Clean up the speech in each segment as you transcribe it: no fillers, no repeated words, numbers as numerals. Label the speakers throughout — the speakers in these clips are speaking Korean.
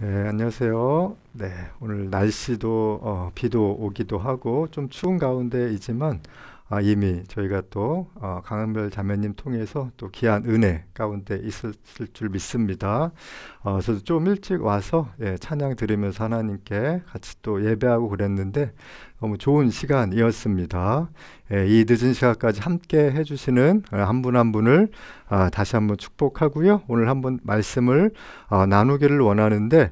Speaker 1: 네, 안녕하세요. 네, 오늘 날씨도 비도 오기도 하고 좀 추운 가운데이지만 이미 저희가 또 강은별 자매님 통해서 또 귀한 은혜 가운데 있었을 줄 믿습니다. 저도 좀 일찍 와서 찬양 들으면서 하나님께 같이 또 예배하고 그랬는데 너무 좋은 시간이었습니다. 이 늦은 시간까지 함께 해주시는 한 분 한 분을 다시 한번 축복하고요. 오늘 한번 말씀을 나누기를 원하는데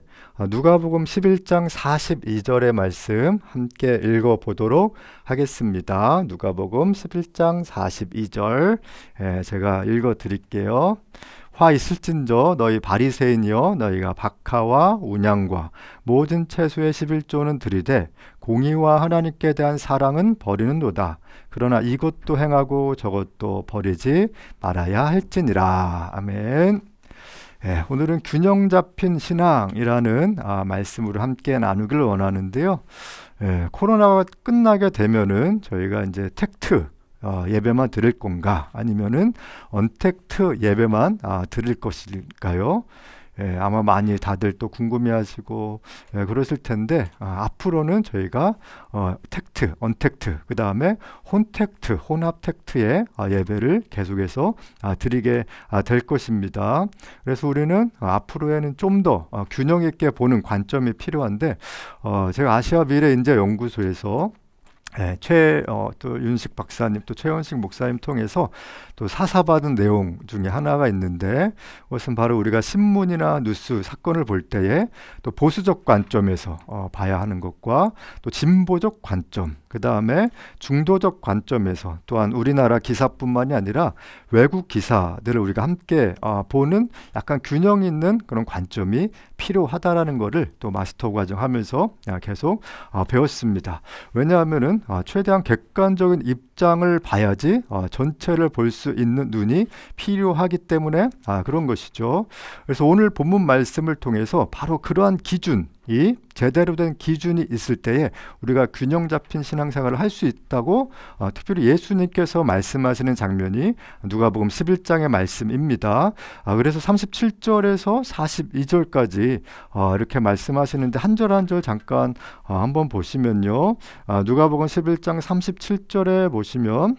Speaker 1: 누가복음 11장 42절의 말씀 함께 읽어보도록 하겠습니다. 누가복음 11장 42절 제가 읽어드릴게요. 화 있을진저 너희 바리새인이여 너희가 박하와 운양과 모든 채소의 11조는 들이되 공의와 하나님께 대한 사랑은 버리는도다. 그러나 이것도 행하고 저것도 버리지 말아야 할지니라. 아멘. 오늘은 균형 잡힌 신앙이라는 말씀으로 함께 나누기를 원하는데요. 코로나가 끝나게 되면은 저희가 이제 텍트 예배만 드릴 건가 아니면은 언택트 예배만 드릴 것일까요? 아마 많이 다들 또 궁금해하시고 그러실 텐데 앞으로는 저희가 텍트, 언택트, 그 다음에 혼택트, 혼합 텍트의 예배를 계속해서 드리게 될 것입니다. 그래서 우리는 앞으로에는 좀 더 균형 있게 보는 관점이 필요한데 제가 아시아 미래 인재 연구소에서 또 윤식 박사님 또 최원식 목사님 통해서 또 사사받은 내용 중에 하나가 있는데 그것은 바로 우리가 신문이나 뉴스 사건을 볼 때에 또 보수적 관점에서 봐야 하는 것과 또 진보적 관점, 그 다음에 중도적 관점에서 또한 우리나라 기사뿐만이 아니라 외국 기사들을 우리가 함께 보는 약간 균형 있는 그런 관점이 필요하다라는 것을 또 마스터 과정하면서 계속 배웠습니다. 왜냐하면은 최대한 객관적인 입장을 봐야지 전체를 볼 수 있는 눈이 필요하기 때문에 그런 것이죠. 그래서 오늘 본문 말씀을 통해서 바로 그러한 기준이 제대로 된 기준이 있을 때에 우리가 균형 잡힌 신앙생활을 할 수 있다고 특별히 예수님께서 말씀하시는 장면이 누가복음 11장의 말씀입니다. 그래서 37절에서 42절까지 이렇게 말씀하시는데 한 절 한 절 잠깐 한번 보시면요. 누가복음 11장 37절에 보시면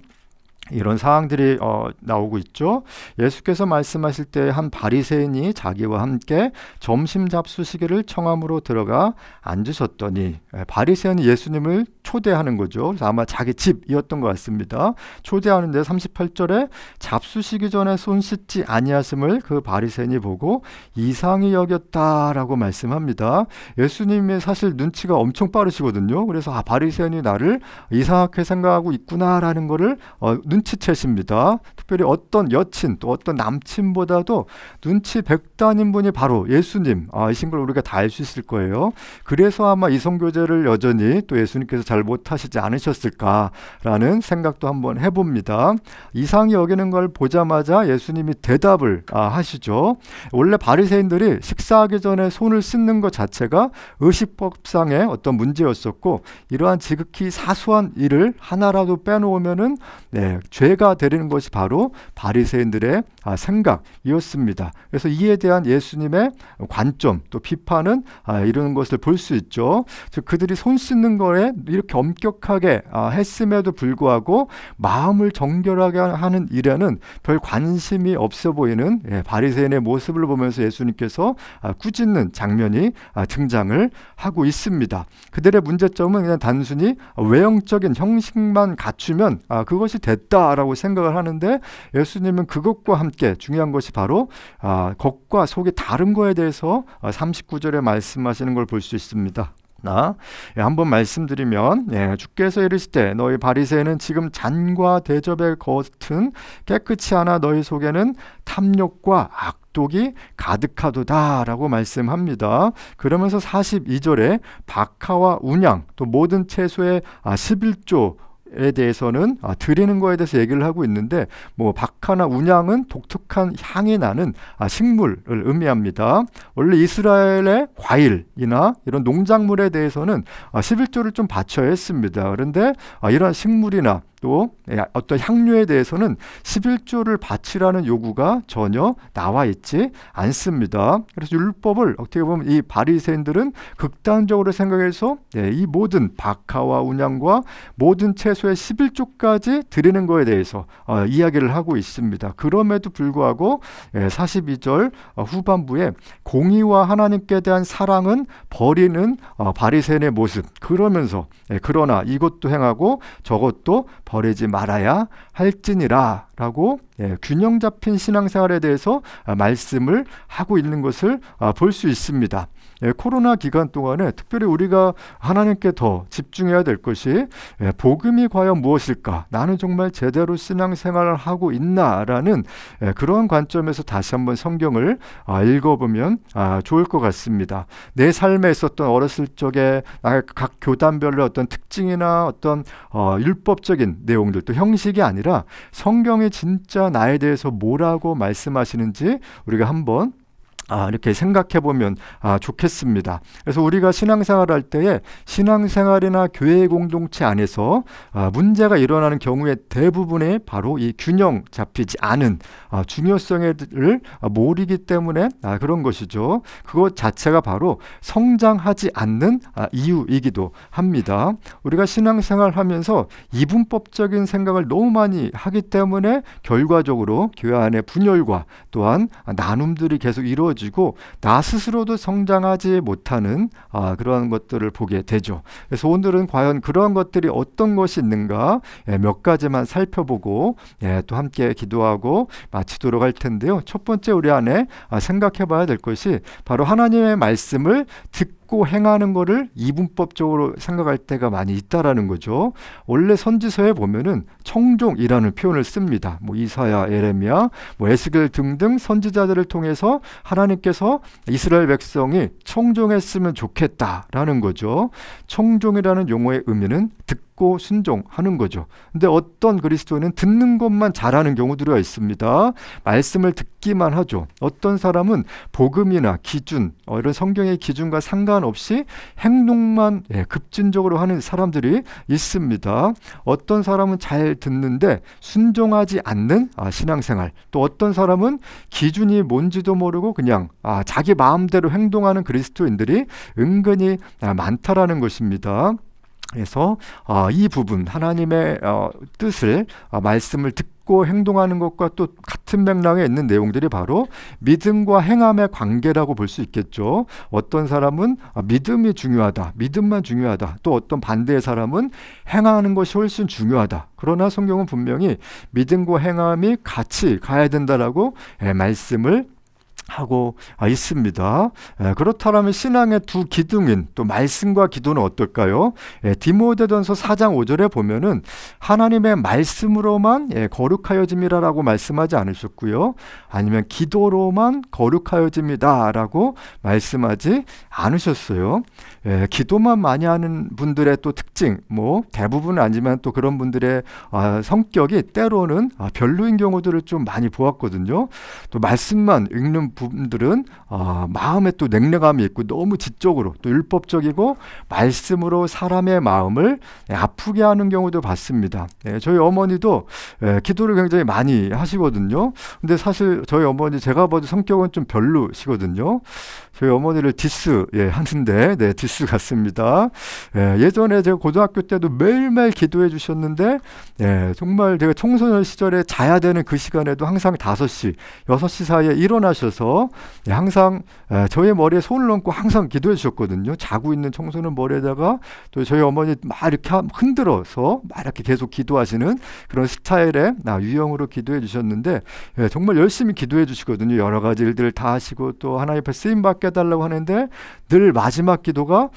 Speaker 1: 이런 사항들이 나오고 있죠. 예수께서 말씀하실 때 한 바리새인이 자기와 함께 점심 잡수시기를 청함으로 들어가 앉으셨더니 바리새인이 예수님을 초대하는 거죠. 그래서 아마 자기 집이었던 것 같습니다. 초대하는데 38절에 잡수시기 전에 손 씻지 아니하심을 그 바리새인이 보고 이상히 여겼다라고 말씀합니다. 예수님의 사실 눈치가 엄청 빠르시거든요. 그래서 바리새인이 나를 이상하게 생각하고 있구나라는 거를 눈치채십니다. 특별히 어떤 여친 또 어떤 남친보다도 눈치 백단인 분이 바로 예수님이신 걸 우리가 다 알 수 있을 거예요. 그래서 아마 이 선교제를 여전히 또 예수님께서 잘 못하시지 않으셨을까라는 생각도 한번 해봅니다. 이상히 여기는 걸 보자마자 예수님이 대답을 하시죠. 원래 바리새인들이 식사하기 전에 손을 씻는 것 자체가 의식법상의 어떤 문제였었고 이러한 지극히 사소한 일을 하나라도 빼놓으면은 죄가 되는 것이 바로 바리새인들의 생각이었습니다. 그래서 이에 대한 예수님의 관점 또 비판은 이런 것을 볼 수 있죠. 즉 그들이 손 씻는 거에 이렇게 엄격하게 했음에도 불구하고 마음을 정결하게 하는 일에는 별 관심이 없어 보이는 바리새인의 모습을 보면서 예수님께서 꾸짖는 장면이 등장을 하고 있습니다. 그들의 문제점은 그냥 단순히 외형적인 형식만 갖추면 그것이 됐다라고 생각을 하는데 예수님은 그것과 함께 중요한 것이 바로 겉과 속이 다른 거에 대해서 39절에 말씀하시는 걸 볼 수 있습니다. 한번 말씀드리면 주께서 이르시되 너희 바리새인은 지금 잔과 대접의 겉은 깨끗이 하나 너희 속에는 탐욕과 악독이 가득하도다 라고 말씀합니다. 그러면서 42절에 박하와 운양 또 모든 채소의 11조 에 대해서는 드리는 거에 대해서 얘기를 하고 있는데 박하나 운양은 독특한 향이 나는 식물을 의미합니다. 원래 이스라엘의 과일이나 이런 농작물에 대해서는 11조를 좀 바쳐야 했습니다. 그런데 이런 식물이나 또 어떤 향료에 대해서는 11조를 바치라는 요구가 전혀 나와 있지 않습니다. 그래서 율법을 어떻게 보면 이 바리새인들은 극단적으로 생각해서 이 모든 박하와 운양과 모든 채소의 11조까지 드리는 거에 대해서 이야기를 하고 있습니다. 그럼에도 불구하고 42절 후반부에 공의와 하나님께 대한 사랑은 버리는 바리새인의 모습, 그러면서 그러나 이것도 행하고 저것도 버리지 말아야 할지니라 라고 균형 잡힌 신앙생활에 대해서 말씀을 하고 있는 것을 볼 수 있습니다. 코로나 기간 동안에 특별히 우리가 하나님께 더 집중해야 될 것이 복음이 과연 무엇일까? 나는 정말 제대로 신앙생활을 하고 있나라는 그런 관점에서 다시 한번 성경을 읽어보면 좋을 것 같습니다. 내 삶에 있었던 어렸을 적에 각 교단별로 어떤 특징이나 어떤 율법적인 내용들, 또 형식이 아니라 성경이 진짜 나에 대해서 뭐라고 말씀하시는지 우리가 한번 이렇게 생각해 보면 좋겠습니다. 그래서 우리가 신앙생활 할 때에 신앙생활이나 교회 공동체 안에서 문제가 일어나는 경우에 대부분의 바로 이 균형 잡히지 않은 중요성을 모르기 때문에 그런 것이죠. 그것 자체가 바로 성장하지 않는 이유이기도 합니다. 우리가 신앙생활 하면서 이분법적인 생각을 너무 많이 하기 때문에 결과적으로 교회 안에 분열과 또한 나눔들이 계속 이루어지고 나 스스로도 성장하지 못하는 그런 것들을 보게 되죠. 그래서 오늘은 과연 그런 것들이 어떤 것이 있는가 몇 가지만 살펴보고 또 함께 기도하고 마치도록 할 텐데요. 첫 번째 우리 안에 생각해 봐야 될 것이 바로 하나님의 말씀을 듣고 행하는 것을 이분법적으로 생각할 때가 많이 있다라는 거죠. 원래 선지서에 보면은 청종이라는 표현을 씁니다. 이사야, 예레미야, 에스겔 등등 선지자들을 통해서 하나님께서 이스라엘 백성이 청종했으면 좋겠다라는 거죠. 청종이라는 용어의 의미는 듣고 순종하는 거죠. 근데 어떤 그리스도인은 듣는 것만 잘하는 경우들이 있습니다. 말씀을 듣기만 하죠. 어떤 사람은 복음이나 기준, 이런 성경의 기준과 상관없이 행동만 급진적으로 하는 사람들이 있습니다. 어떤 사람은 잘 듣는데 순종하지 않는 신앙생활, 또 어떤 사람은 기준이 뭔지도 모르고 그냥 자기 마음대로 행동하는 그리스도인들이 은근히 많다라는 것입니다. 그래서 이 부분 하나님의 뜻을 말씀을 듣고 행동하는 것과 또 같은 맥락에 있는 내용들이 바로 믿음과 행함의 관계라고 볼 수 있겠죠. 어떤 사람은 믿음이 중요하다, 믿음만 중요하다, 또 어떤 반대의 사람은 행하는 것이 훨씬 중요하다. 그러나 성경은 분명히 믿음과 행함이 같이 가야 된다라고 말씀을 하고 있습니다. 그렇다면 신앙의 두 기둥인 또 말씀과 기도는 어떨까요? 디모데전서 4장 5절에 보면은 하나님의 말씀으로만 거룩하여짐이라라고 말씀하지 않으셨고요. 아니면 기도로만 거룩하여짐이다라고 말씀하지 않으셨어요. 기도만 많이 하는 분들의 또 특징, 대부분은 아니지만 또 그런 분들의 성격이 때로는 별로인 경우들을 좀 많이 보았거든요. 또 말씀만 읽는 분들은 마음에 또 냉랭함이 있고 너무 지적으로 또 율법적이고 말씀으로 사람의 마음을 아프게 하는 경우도 봤습니다. 저희 어머니도 기도를 굉장히 많이 하시거든요. 근데 사실 저희 어머니 제가 봐도 성격은 좀 별로시거든요. 저희 어머니를 디스 하는데 디스 같습니다. 예전에 제가 고등학교 때도 매일매일 기도해 주셨는데 정말 제가 청소년 시절에 자야 되는 그 시간에도 항상 5시, 6시 사이에 일어나셔서 항상 저의 머리에 손을 얹고 항상 기도해 주셨거든요. 자고 있는 청소년 머리에다가 또 저희 어머니 막 이렇게 흔들어서 막 이렇게 계속 기도하시는 그런 스타일의 유형으로 기도해 주셨는데 정말 열심히 기도해 주시거든요. 여러 가지 일들을 다 하시고 또 하나님 앞에 쓰임 받게 해달라고 하는데 늘 마지막 기도가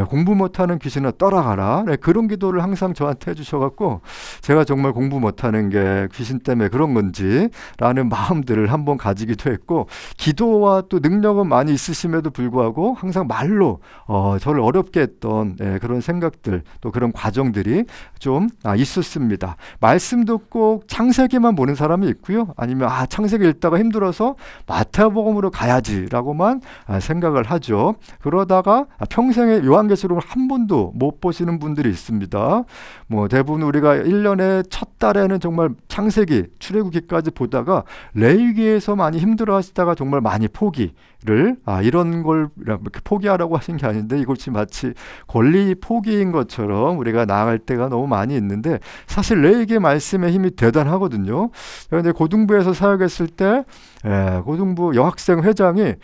Speaker 1: 공부 못하는 귀신아 떠나가라, 그런 기도를 항상 저한테 해주셔갖고 제가 정말 공부 못하는 게 귀신 때문에 그런 건지 라는 마음들을 한번 가지기도 했고, 기도와 또 능력은 많이 있으심에도 불구하고 항상 말로 저를 어렵게 했던 그런 생각들 또 그런 과정들이 좀 있었습니다. 말씀도 꼭 창세기만 보는 사람이 있고요. 아니면 창세기 읽다가 힘들어서 마태복음으로 가야지라고만 생각을 하죠. 그러다가 평생에 요한계시록을 한 번도 못 보시는 분들이 있습니다. 뭐 대부분 우리가 1년에 첫 달에는 정말 창세기, 출애굽기까지 보다가 레위기에서 많이 힘들어 하시다가 정말 많이 포기를 이런 걸 이렇게 포기하라고 하신 게 아닌데 이것이 마치 권리 포기인 것처럼 우리가 나아갈 때가 너무 많이 있는데 사실 레위기 말씀의 힘이 대단하거든요. 그런데 고등부에서 사역했을 때 고등부 여학생 회장이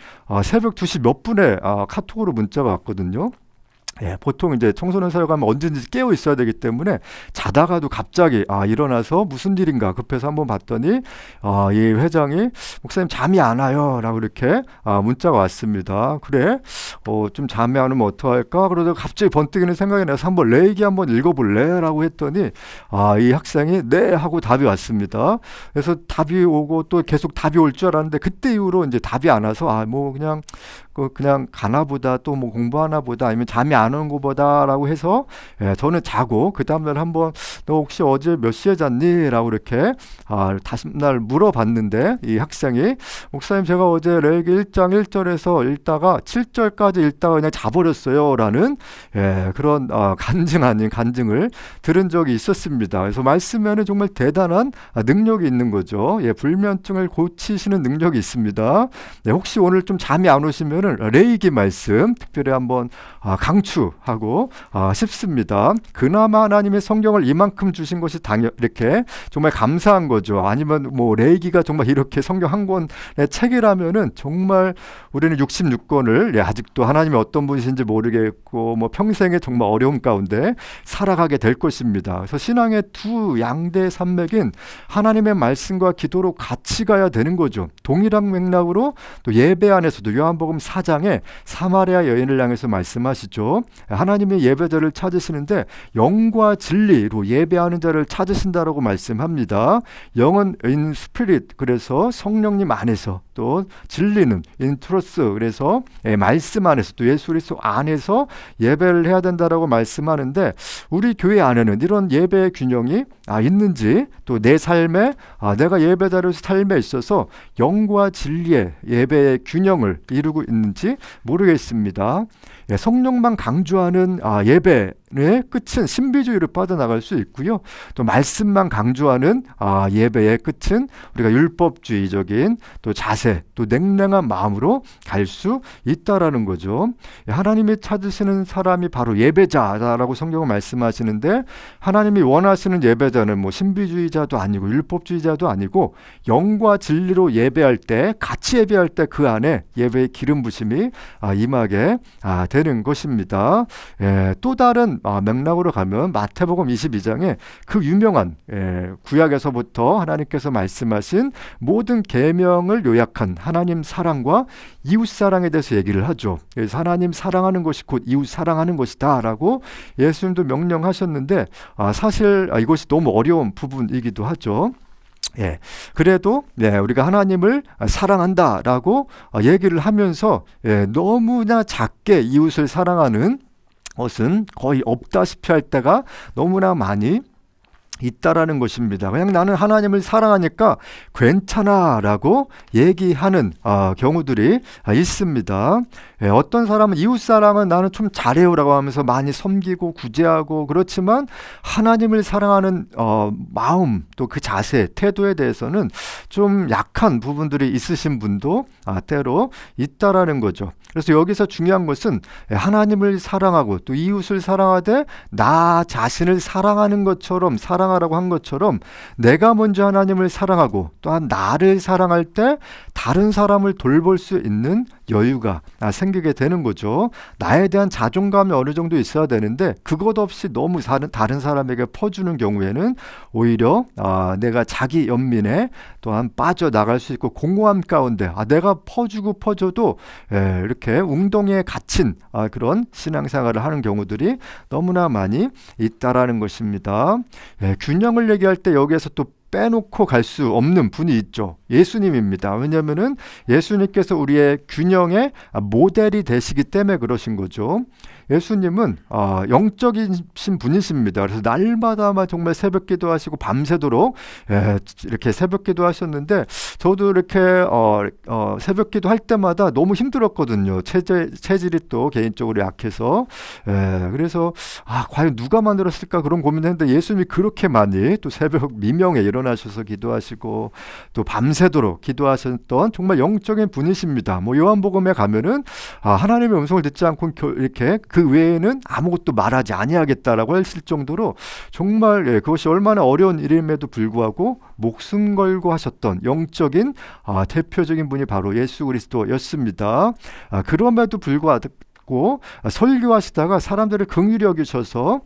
Speaker 1: 새벽 2시 몇 분에 카톡으로 문자가 왔거든요. 보통 이제 청소년 사역하면 언제든지 깨어 있어야 되기 때문에 자다가도 갑자기 일어나서 무슨 일인가 급해서 한번 봤더니 이 회장이 목사님 잠이 안 와요 라고 이렇게 문자가 왔습니다. 그래 좀 잠이 안 오면 어떡할까 그러다가 갑자기 번뜩이는 생각이 나서 한번 레위기 한번 읽어볼래 라고 했더니 이 학생이 네 하고 답이 왔습니다. 그래서 답이 오고 또 계속 답이 올 줄 알았는데 그때 이후로 이제 답이 안 와서 뭐 그냥 가나 보다 또 뭐 공부하나 보다 아니면 잠이 안 오는 거보다 라고 해서 저는 자고 그 다음날 한번 너 혹시 어제 몇 시에 잤니? 라고 이렇게 다시날 물어봤는데 이 학생이 목사님 제가 어제 레위기 1장 1절에서 읽다가 7절까지 읽다가 그냥 자버렸어요 라는 그런 간증 아닌 간증을 들은 적이 있었습니다. 그래서 말씀에는 정말 대단한 능력이 있는 거죠. 불면증을 고치시는 능력이 있습니다. 혹시 오늘 좀 잠이 안 오시면 레위기 말씀 특별히 한번 강추하고 싶습니다. 그나마 하나님의 성경을 이만큼 주신 것이 이렇게 정말 감사한 거죠. 아니면 뭐 레위기가 정말 이렇게 성경 한 권의 책이라면은 정말 우리는 66권을 아직도 하나님이 어떤 분이신지 모르겠고 뭐 평생에 정말 어려움 가운데 살아가게 될 것입니다. 그래서 신앙의 두 양대 산맥인 하나님의 말씀과 기도로 같이 가야 되는 거죠. 동일한 맥락으로 또 예배 안에서도 요한복음 4장에 사마리아 여인을 향해서 말씀하시죠. 하나님의 예배자를 찾으시는데 영과 진리로 예배하는 자를 찾으신다라고 말씀합니다. 영은 in spirit 그래서 성령님 안에서 또 진리는 in truth 그래서 말씀 안에서 또 예수 그리스도 안에서 예배를 해야 된다라고 말씀하는데 우리 교회 안에는 이런 예배의 균형이 있는지 또 내 삶에 내가 예배자로서 삶에 있어서 영과 진리의 예배의 균형을 이루고 있는지 모르겠습니다. 성령만 강조하는 예배의 끝은 신비주의로 빠져나갈 수 있고요. 또 말씀만 강조하는 예배의 끝은 우리가 율법주의적인 또 자세, 또 냉랭한 마음으로 갈 수 있다라는 거죠. 하나님이 찾으시는 사람이 바로 예배자라고 성경은 말씀하시는데 하나님이 원하시는 예배자는 뭐 신비주의자도 아니고 율법주의자도 아니고 영과 진리로 예배할 때 같이 예배할 때 그 안에 예배의 기름 부심이 임하게 되는 것입니다. 또 다른 맥락으로 가면 마태복음 22장에 그 유명한 구약에서부터 하나님께서 말씀하신 모든 계명을 요약한 하나님 사랑과 이웃 사랑에 대해서 얘기를 하죠. 그래서 하나님 사랑하는 것이 곧 이웃 사랑하는 것이다 라고 예수님도 명령하셨는데 사실 이것이 너무 어려운 부분이기도 하죠. 그래도 우리가 하나님을 사랑한다라고 얘기를 하면서 너무나 작게 이웃을 사랑하는 것은 거의 없다시피 할 때가 너무나 많이 있다라는 것입니다. 그냥 나는 하나님을 사랑하니까 괜찮아 라고 얘기하는 경우들이 있습니다. 어떤 사람은 이웃사랑은 나는 좀 잘해요 라고 하면서 많이 섬기고 구제하고 그렇지만 하나님을 사랑하는 마음 또 그 자세 태도에 대해서는 좀 약한 부분들이 있으신 분도 때로 있다라는 거죠. 그래서 여기서 중요한 것은 하나님을 사랑하고 또 이웃을 사랑하되 나 자신을 사랑하는 것처럼 사랑하라고 한 것처럼 내가 먼저 하나님을 사랑하고 또한 나를 사랑할 때 다른 사람을 돌볼 수 있는 여유가 생기게 되는 거죠. 나에 대한 자존감이 어느 정도 있어야 되는데 그것 없이 너무 다른 사람에게 퍼주는 경우에는 오히려 내가 자기 연민에 또한 빠져나갈 수 있고 공허함 가운데 내가 퍼주고 퍼줘도 이렇게 웅덩이에 갇힌 그런 신앙생활을 하는 경우들이 너무나 많이 있다라는 것입니다. 균형을 얘기할 때 여기에서 또 빼놓고 갈 수 없는 분이 있죠. 예수님입니다. 왜냐하면은 예수님께서 우리의 균형의 모델이 되시기 때문에 그러신 거죠. 예수님은 영적이신 분이십니다. 그래서 날마다 정말 새벽 기도하시고 밤새도록 이렇게 새벽 기도하셨는데, 저도 이렇게 새벽 기도할 때마다 너무 힘들었거든요. 체질이 또 개인적으로 약해서. 그래서 과연 누가 만들었을까 그런 고민했는데, 예수님이 그렇게 많이 또 새벽 미명에 일어나셔서 기도하시고 또 밤새도록 기도하셨던 정말 영적인 분이십니다. 요한복음에 가면은 하나님의 음성을 듣지 않고 이렇게 그 외에는 아무것도 말하지 아니하겠다라고 하실 정도로 정말 그것이 얼마나 어려운 일임에도 불구하고 목숨 걸고 하셨던 영적인 대표적인 분이 바로 예수 그리스도였습니다. 그럼에도 불구하고 설교하시다가 사람들을 긍휼히 여기셔서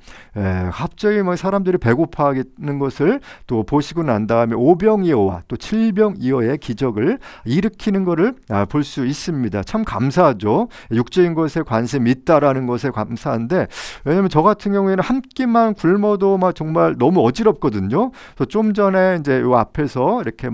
Speaker 1: 갑자기 사람들이 배고파하는 것을 또 보시고 난 다음에 오병이어와 또 칠병이어의 기적을 일으키는 것을 볼 수 있습니다. 참 감사하죠. 육적인 것에 관심이 있다라는 것에 감사한데, 왜냐하면 저 같은 경우에는 한 끼만 굶어도 정말 너무 어지럽거든요. 그래서 좀 전에 이제 요 앞에서 이렇게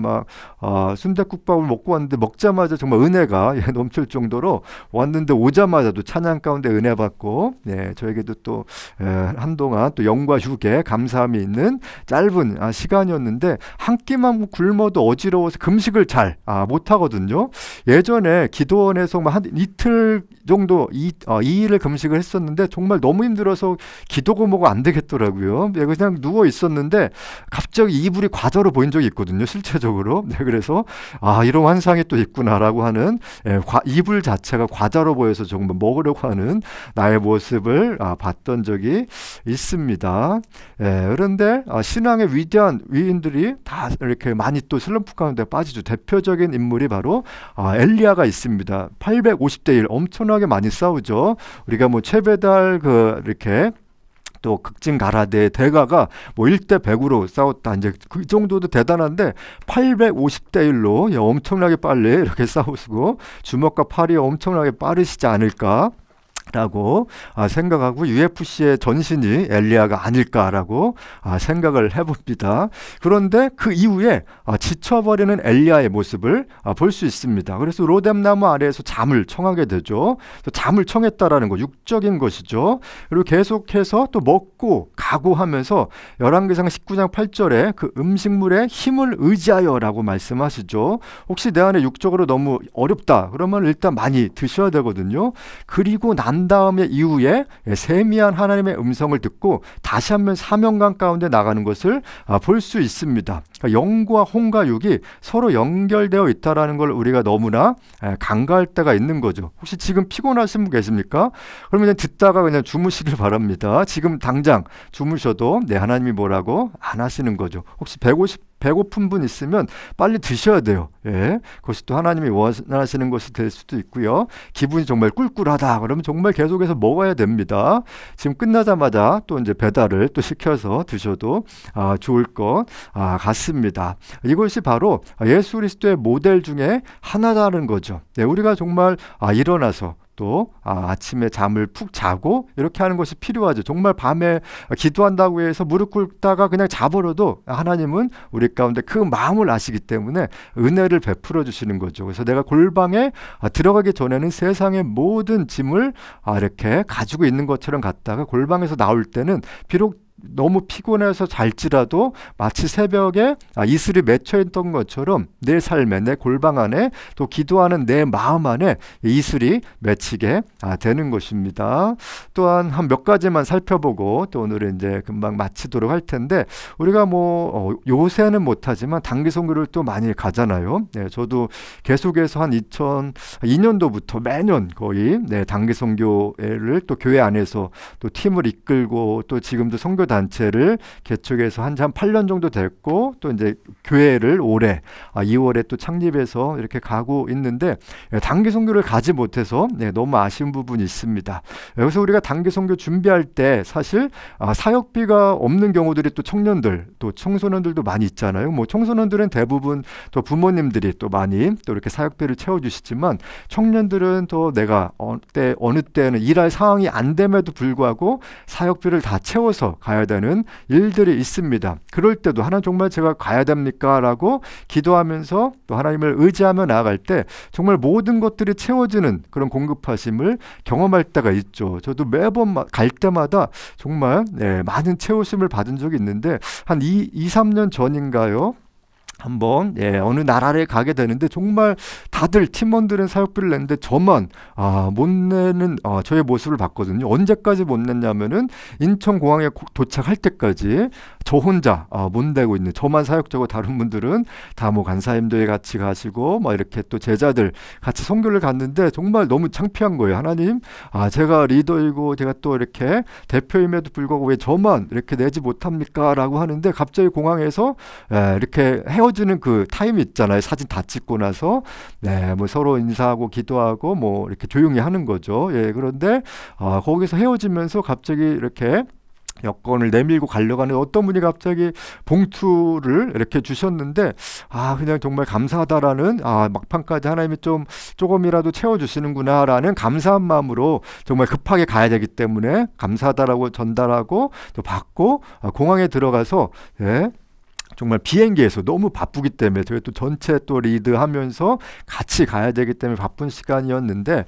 Speaker 1: 순댓국밥을 먹고 왔는데, 먹자마자 정말 은혜가 넘칠 정도로 왔는데, 오자마자도 찬양 가운데 은혜 받고, 저에게도 또 한동안 또 영과 휴게 감사함이 있는 짧은 시간이었는데, 한 끼만 굶어도 어지러워서 금식을 잘 못하거든요. 예전에 기도원에서 한 이틀 정도 2일을 금식을 했었는데, 정말 너무 힘들어서 기도고 뭐고 안 되겠더라고요. 그냥 누워 있었는데 갑자기 이불이 과자로 보인 적이 있거든요, 실체적으로. 그래서 이런 환상이 또 있구나라고 하는, 이불 자체가 과자로 보여서 정말 먹으려고 하는 나의 모습을 봤던 적이 있습니다. 그런데 신앙의 위대한 위인들이 다 이렇게 많이 또 슬럼프 가운데 빠지죠. 대표적인 인물이 바로 엘리야가 있습니다. 850대 1 엄청나게 많이 싸우죠. 우리가 최배달 이렇게 또 극진가라데 대가가 1대 100으로 싸웠다, 이제 그 정도도 대단한데 850대 1로 엄청나게 빨리 이렇게 싸우시고 주먹과 팔이 엄청나게 빠르시지 않을까 라고 생각하고, UFC의 전신이 엘리야가 아닐까라고 생각을 해봅니다. 그런데 그 이후에 지쳐버리는 엘리야의 모습을 볼 수 있습니다. 그래서 로뎀나무 아래에서 잠을 청하게 되죠. 잠을 청했다라는 거 육적인 것이죠. 그리고 계속해서 또 먹고 가고 하면서 열왕기상 19장 8절에 그 음식물의 힘을 의지하여라고 말씀하시죠. 혹시 내 안에 육적으로 너무 어렵다 그러면 일단 많이 드셔야 되거든요. 그리고 난 다음에 이후에 세미한 하나님의 음성을 듣고 다시 한번 사명감 가운데 나가는 것을 볼 수 있습니다. 그러니까 영과 혼과 육이 서로 연결되어 있다는 걸 우리가 너무나 간과할 때가 있는 거죠. 혹시 지금 피곤하신 분 계십니까? 그러면 그냥 듣다가 그냥 주무시길 바랍니다. 지금 당장 주무셔도 하나님이 뭐라고 안 하시는 거죠. 혹시 배고픈 분 있으면 빨리 드셔야 돼요. 그것이 또 하나님이 원하시는 것이 될 수도 있고요. 기분이 정말 꿀꿀하다 그러면 정말 계속해서 먹어야 됩니다. 지금 끝나자마자 또 이제 배달을 또 시켜서 드셔도 좋을 것 같습니다. 이것이 바로 예수 그리스도의 모델 중에 하나라는 거죠. 우리가 정말 일어나서 또 아침에 잠을 푹 자고 이렇게 하는 것이 필요하죠. 정말 밤에 기도한다고 해서 무릎 꿇다가 그냥 자버려도 하나님은 우리 가운데 그 마음을 아시기 때문에 은혜를 베풀어 주시는 거죠. 그래서 내가 골방에 들어가기 전에는 세상의 모든 짐을 이렇게 가지고 있는 것처럼 갔다가 골방에서 나올 때는 비록 너무 피곤해서 잘지라도 마치 새벽에 이슬이 맺혀있던 것처럼 내 삶에, 내 골방 안에 또 기도하는 내 마음 안에 이슬이 맺히게 되는 것입니다. 또한 한 몇 가지만 살펴보고 또 오늘은 이제 금방 마치도록 할 텐데, 우리가 요새는 못하지만 단기 선교를 또 많이 가잖아요. 저도 계속해서 한 2002년도부터 매년 거의 단기 선교회를 또 교회 안에서 또 팀을 이끌고 또 지금도 선교 단체를 개척해서 한 8년 정도 됐고, 또 이제 교회를 올해 2월에 또 창립해서 이렇게 가고 있는데, 단기 선교를 가지 못해서 너무 아쉬운 부분이 있습니다. 여기서 우리가 단기 선교 준비할 때 사실 사역비가 없는 경우들이 또 청년들 또 청소년들도 많이 있잖아요. 청소년들은 대부분 또 부모님들이 또 많이 또 이렇게 사역비를 채워주시지만, 청년들은 또 내가 어느 때는 일할 상황이 안 됨에도 불구하고 사역비를 다 채워서 가야 가야 되는 일들이 있습니다. 그럴 때도 하나님 정말 제가 가야 됩니까? 라고 기도하면서 또 하나님을 의지하며 나아갈 때 정말 모든 것들이 채워지는 그런 공급하심을 경험할 때가 있죠. 저도 매번 갈 때마다 정말 많은 채우심을 받은 적이 있는데 한 3년 전인가요? 한번 어느 나라에 가게 되는데 정말 다들 팀원들은 사역비를 냈는데 저만 못 내는 저의 모습을 봤거든요. 언제까지 못 냈냐면은 인천공항에 도착할 때까지 저 혼자 못 내고 있는, 저만 사역자고 다른 분들은 다 뭐 간사님들 같이 가시고 뭐 이렇게 또 제자들 같이 선교를 갔는데 정말 너무 창피한 거예요. 하나님, 제가 리더이고 제가 또 이렇게 대표임에도 불구하고 왜 저만 이렇게 내지 못합니까? 라고 하는데 갑자기 공항에서 이렇게 헤어지는 그 타임이 있잖아요. 사진 다 찍고 나서 뭐 서로 인사하고 기도하고 뭐 이렇게 조용히 하는 거죠. 그런데 거기서 헤어지면서 갑자기 이렇게 여권을 내밀고 가려고 하는 어떤 분이 갑자기 봉투를 이렇게 주셨는데 그냥 정말 감사하다라는 막판까지 하나님이 조금이라도 채워주시는구나 라는 감사한 마음으로 정말 급하게 가야 되기 때문에 감사하다라고 전달하고 또 받고 공항에 들어가서 정말 비행기에서 너무 바쁘기 때문에 저희 또 전체 또 리드하면서 같이 가야 되기 때문에 바쁜 시간이었는데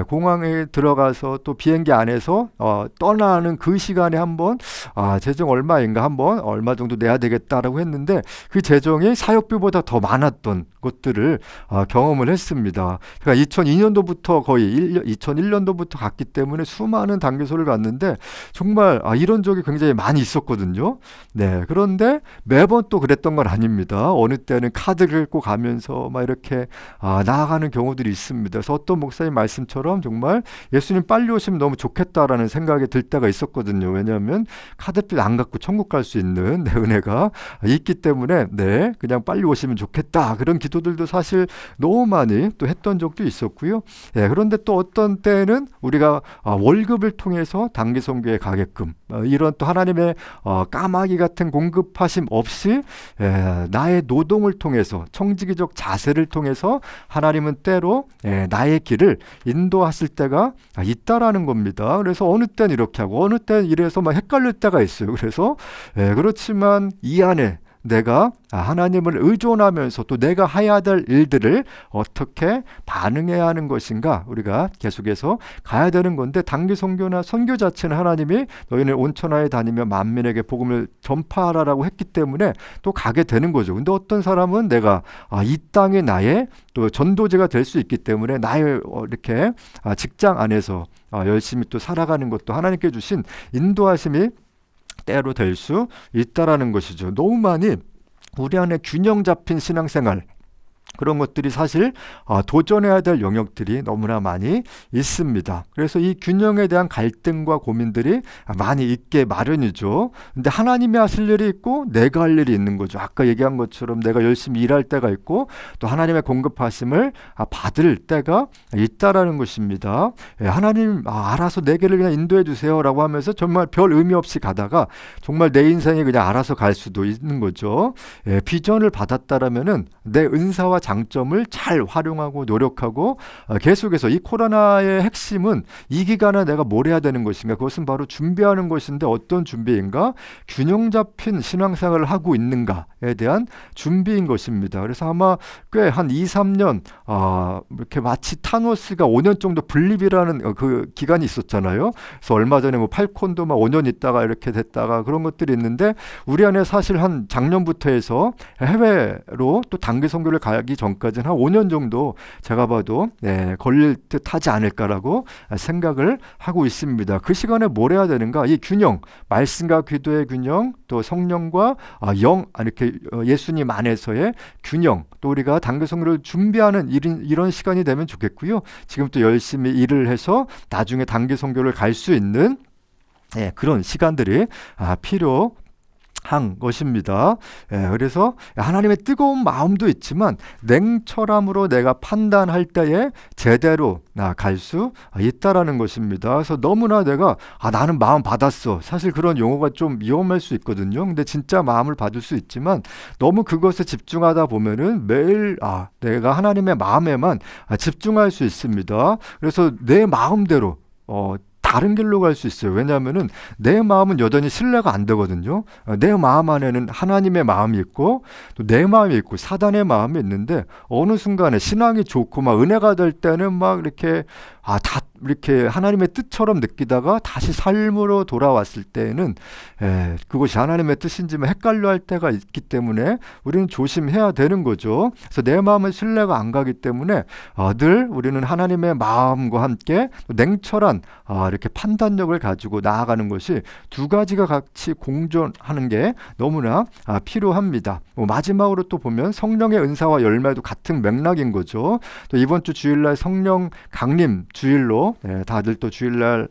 Speaker 1: 공항에 들어가서 또 비행기 안에서 떠나는 그 시간에 한번 재정 얼마인가 한번 얼마 정도 내야 되겠다라고 했는데 그 재정이 사역비보다 더 많았던 것들을 경험을 했습니다. 그러니까 2002년도부터 거의 2001년도부터 갔기 때문에 수많은 단교소를 갔는데 정말 이런 적이 굉장히 많이 있었거든요. 그런데 매번 또 그랬던 건 아닙니다. 어느 때는 카드를 긁고 가면서 막 이렇게 나아가는 경우들이 있습니다. 그래서 어떤 목사님 말씀처럼 정말 예수님 빨리 오시면 너무 좋겠다라는 생각이 들 때가 있었거든요. 왜냐하면 카드빚 안 갖고 천국 갈 수 있는 은혜가 있기 때문에 그냥 빨리 오시면 좋겠다. 그런 기도들도 사실 너무 많이 또 했던 적도 있었고요. 그런데 또 어떤 때는 우리가 월급을 통해서 단기 선교에 가게끔 이런 또 하나님의 까마귀 같은 공급하심 없이 나의 노동을 통해서 청지기적 자세를 통해서 하나님은 때로 나의 길을 인도하실 때가 있다라는 겁니다. 그래서 어느 때는 이렇게 하고 어느 때는 이래서 막 헷갈릴 때가 있어요. 그래서 그렇지만 이 안에 내가 하나님을 의존하면서 또 내가 해야 될 일들을 어떻게 반응해야 하는 것인가 우리가 계속해서 가야 되는 건데 단기 선교나 선교 자체는 하나님이 너희는 온천하에 다니며 만민에게 복음을 전파하라라고 했기 때문에 또 가게 되는 거죠. 근데 어떤 사람은 내가 이 땅이 나의 또 전도제가 될 수 있기 때문에 나의 이렇게 직장 안에서 열심히 또 살아가는 것도 하나님께 주신 인도하심이 때로 될 수 있다라는 것이죠. 너무 많이 우리 안에 균형 잡힌 신앙생활 그런 것들이 사실 도전해야 될 영역들이 너무나 많이 있습니다. 그래서 이 균형에 대한 갈등과 고민들이 많이 있게 마련이죠. 근데 하나님이 하실 일이 있고 내가 할 일이 있는 거죠. 아까 얘기한 것처럼 내가 열심히 일할 때가 있고 또 하나님의 공급하심을 받을 때가 있다라는 것입니다. 하나님 알아서 내 길을 그냥 인도해 주세요 라고 하면서 정말 별 의미 없이 가다가 정말 내 인생이 그냥 알아서 갈 수도 있는 거죠. 비전을 받았다라면은 내 은사와 장점을 잘 활용하고 노력하고 계속해서 이 코로나의 핵심은 이 기간에 내가 뭘 해야 되는 것인가, 그것은 바로 준비하는 것인데 어떤 준비인가? 균형 잡힌 신앙생활을 하고 있는가에 대한 준비인 것입니다. 그래서 아마 꽤 한 2, 3년 이렇게 마치 타노스가 5년 정도 분립이라는 그 기간이 있었잖아요. 그래서 얼마 전에 뭐 팔콘도 막 5년 있다가 이렇게 됐다가 그런 것들이 있는데 우리 안에 사실 한 작년부터 해서 해외로 또 단기 선교를 가기 전까지는 한 5년 정도 제가 봐도 걸릴 듯 하지 않을까라고 생각을 하고 있습니다. 그 시간에 뭘 해야 되는가? 이 균형, 말씀과 기도의 균형, 또 성령과 이렇게 예수님 안에서의 균형, 또 우리가 단기 선교를 준비하는 이런 시간이 되면 좋겠고요. 지금 또 열심히 일을 해서 나중에 단기 선교를 갈 수 있는 그런 시간들이 필요한 것입니다. 그래서 하나님의 뜨거운 마음도 있지만 냉철함으로 내가 판단할 때에 제대로 갈 수 있다라는 것입니다. 그래서 너무나 내가 나는 마음 받았어. 사실 그런 용어가 좀 위험할 수 있거든요. 근데 진짜 마음을 받을 수 있지만 너무 그것에 집중하다 보면은 매일 내가 하나님의 마음에만 집중할 수 있습니다. 그래서 내 마음대로 다른 길로 갈 수 있어요. 왜냐하면은 내 마음은 여전히 신뢰가 안 되거든요. 내 마음 안에는 하나님의 마음이 있고 또 내 마음이 있고 사단의 마음이 있는데 어느 순간에 신앙이 좋고 막 은혜가 될 때는 막 이렇게 다 이렇게 하나님의 뜻처럼 느끼다가 다시 삶으로 돌아왔을 때에는 그것이 하나님의 뜻인지 헷갈려 할 때가 있기 때문에 우리는 조심해야 되는 거죠. 그래서 내 마음은 신뢰가 안 가기 때문에 늘 우리는 하나님의 마음과 함께 냉철한 이렇게 판단력을 가지고 나아가는 것이 두 가지가 같이 공존하는 게 너무나 필요합니다. 마지막으로 또 보면 성령의 은사와 열매도 같은 맥락인 거죠. 또 이번 주 주일날 성령 강림 주일로 다들 또 주일날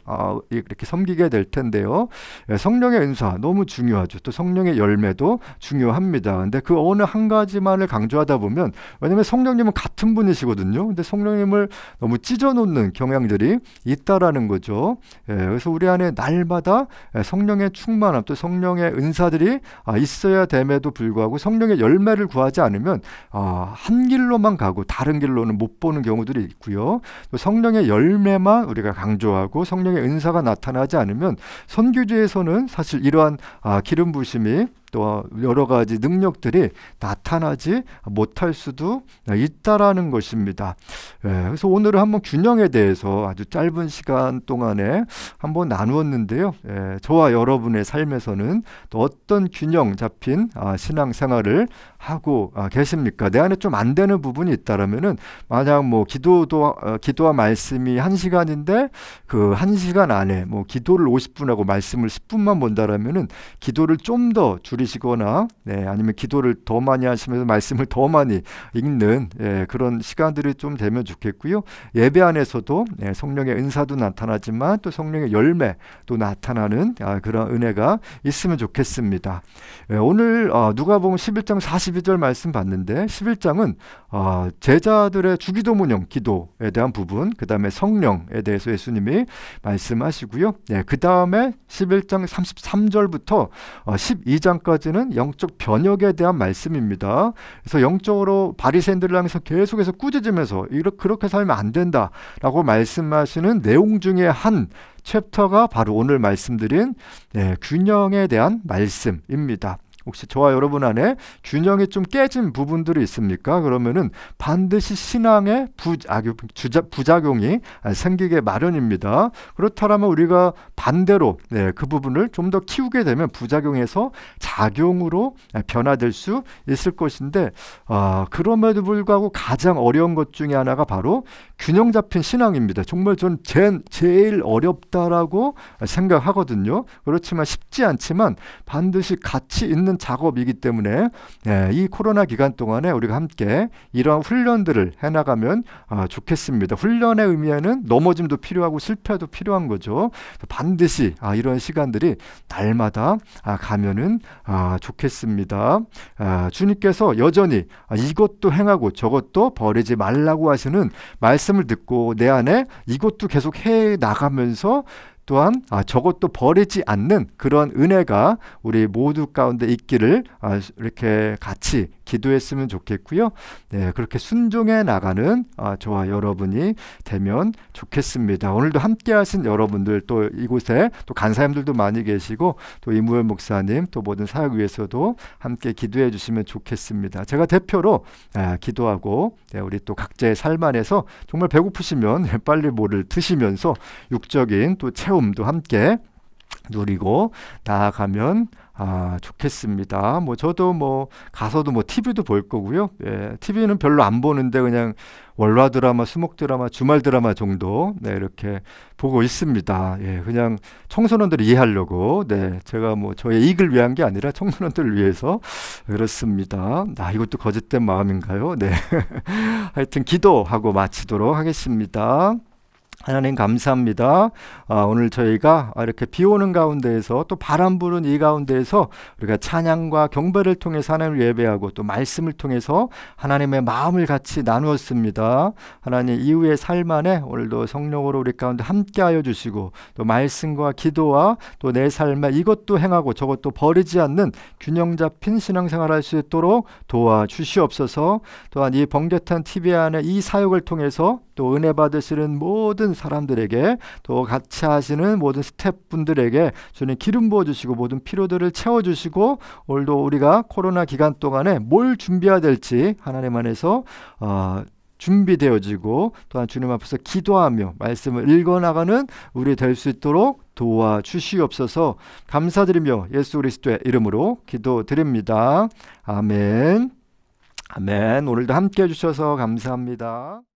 Speaker 1: 이렇게 섬기게 될 텐데요. 성령의 은사 너무 중요하죠. 또 성령의 열매도 중요합니다. 근데 그 어느 한 가지만을 강조하다 보면 왜냐면 성령님은 같은 분이시거든요. 근데 성령님을 너무 찢어놓는 경향들이 있다라는 거죠. 그래서 우리 안에 날마다 성령의 충만함 또 성령의 은사들이 있어야 됨에도 불구하고 성령의 열매를 구하지 않으면 한 길로만 가고 다른 길로는 못 보는 경우들이 있고요. 또 성령의 열매만 우리가 강조하고 성령의 은사가 나타나지 않으면 선교지에서는 사실 이러한 기름 부심이 또 여러 가지 능력들이 나타나지 못할 수도 있다라는 것입니다. 그래서 오늘은 한번 균형에 대해서 아주 짧은 시간 동안에 한번 나누었는데요. 저와 여러분의 삶에서는 또 어떤 균형 잡힌 신앙생활을 하고 계십니까? 내 안에 좀 안 되는 부분이 있다라면은 만약 뭐 기도와 말씀이 1시간인데 그 1시간 안에 뭐 기도를 50분 하고 말씀을 10분만 본다라면은 기도를 좀 더 줄이시거나 아니면 기도를 더 많이 하시면서 말씀을 더 많이 읽는 그런 시간들이 좀 되면 좋겠고요. 예배 안에서도 성령의 은사도 나타나지만 또 성령의 열매도 나타나는 그런 은혜가 있으면 좋겠습니다. 오늘 누가복음 11장 42절 말씀 봤는데 11장은 제자들의 주기도문형 기도에 대한 부분, 그 다음에 성령에 대해서 예수님이 말씀하시고요. 그 다음에 11장 33절부터 12장까지는 영적 변혁에 대한 말씀입니다. 그래서 영적으로 바리새인들을 향해서 계속해서 꾸짖으면서 그렇게 살면 안 된다라고 말씀하시는 내용 중에 한 챕터가 바로 오늘 말씀드린 균형에 대한 말씀입니다. 혹시 저와 여러분 안에 균형이 좀 깨진 부분들이 있습니까? 그러면은 반드시 신앙의 부작용이 생기게 마련입니다. 그렇다면 우리가 반대로 그 부분을 좀 더 키우게 되면 부작용에서 작용으로 변화될 수 있을 것인데 그럼에도 불구하고 가장 어려운 것 중에 하나가 바로 균형 잡힌 신앙입니다. 정말 전 제일 어렵다라고 생각하거든요. 그렇지만 쉽지 않지만 반드시 가치 있는 작업이기 때문에 이 코로나 기간 동안에 우리가 함께 이러한 훈련들을 해나가면 좋겠습니다. 훈련의 의미에는 넘어짐도 필요하고 실패도 필요한 거죠. 반드시 이런 시간들이 날마다 가면은 좋겠습니다. 주님께서 여전히 이것도 행하고 저것도 버리지 말라고 하시는 말씀을 듣고 내 안에 이것도 계속 해 나가면서 또한 저것도 버리지 않는 그런 은혜가 우리 모두 가운데 있기를 이렇게 같이 기도했으면 좋겠고요. 그렇게 순종해 나가는 저와 여러분이 되면 좋겠습니다. 오늘도 함께 하신 여러분들 또 이곳에 또 간사님들도 많이 계시고 또 이무열 목사님 또 모든 사역위에서도 함께 기도해 주시면 좋겠습니다. 제가 대표로 기도하고 우리 또 각자의 삶 안에서 정말 배고프시면 빨리 뭐를 드시면서 육적인 또 체험도 함께 누리고 나아가면 좋겠습니다. 저도 가서도 TV도 볼 거고요. TV는 별로 안 보는데 그냥 월화 드라마, 수목 드라마, 주말 드라마 정도 이렇게 보고 있습니다. 그냥 청소년들을 이해하려고 제가 저의 이익을 위한 게 아니라 청소년들을 위해서 그렇습니다. 이것도 거짓된 마음인가요? 하여튼 기도하고 마치도록 하겠습니다. 하나님 감사합니다. 오늘 저희가 이렇게 비 오는 가운데에서 또 바람 부는 이 가운데에서 우리가 찬양과 경배를 통해서 하나님을 예배하고 또 말씀을 통해서 하나님의 마음을 같이 나누었습니다. 하나님 이후의 삶 안에 오늘도 성령으로 우리 가운데 함께하여 주시고 또 말씀과 기도와 또 내 삶에 이것도 행하고 저것도 버리지 않는 균형 잡힌 신앙생활 할 수 있도록 도와주시옵소서. 또한 이 번개탄 TV 안에 이 사역을 통해서 또 은혜 받으시는 모든 모든 사람들에게 또 같이 하시는 모든 스태프분들에게 주님 기름 부어주시고 모든 피로들을 채워주시고 오늘도 우리가 코로나 기간 동안에 뭘 준비해야 될지 하나님 안에서 준비되어지고 또한 주님 앞에서 기도하며 말씀을 읽어나가는 우리 될 수 있도록 도와주시옵소서. 감사드리며 예수 그리스도의 이름으로 기도드립니다. 아멘. 아멘. 오늘도 함께 해주셔서 감사합니다.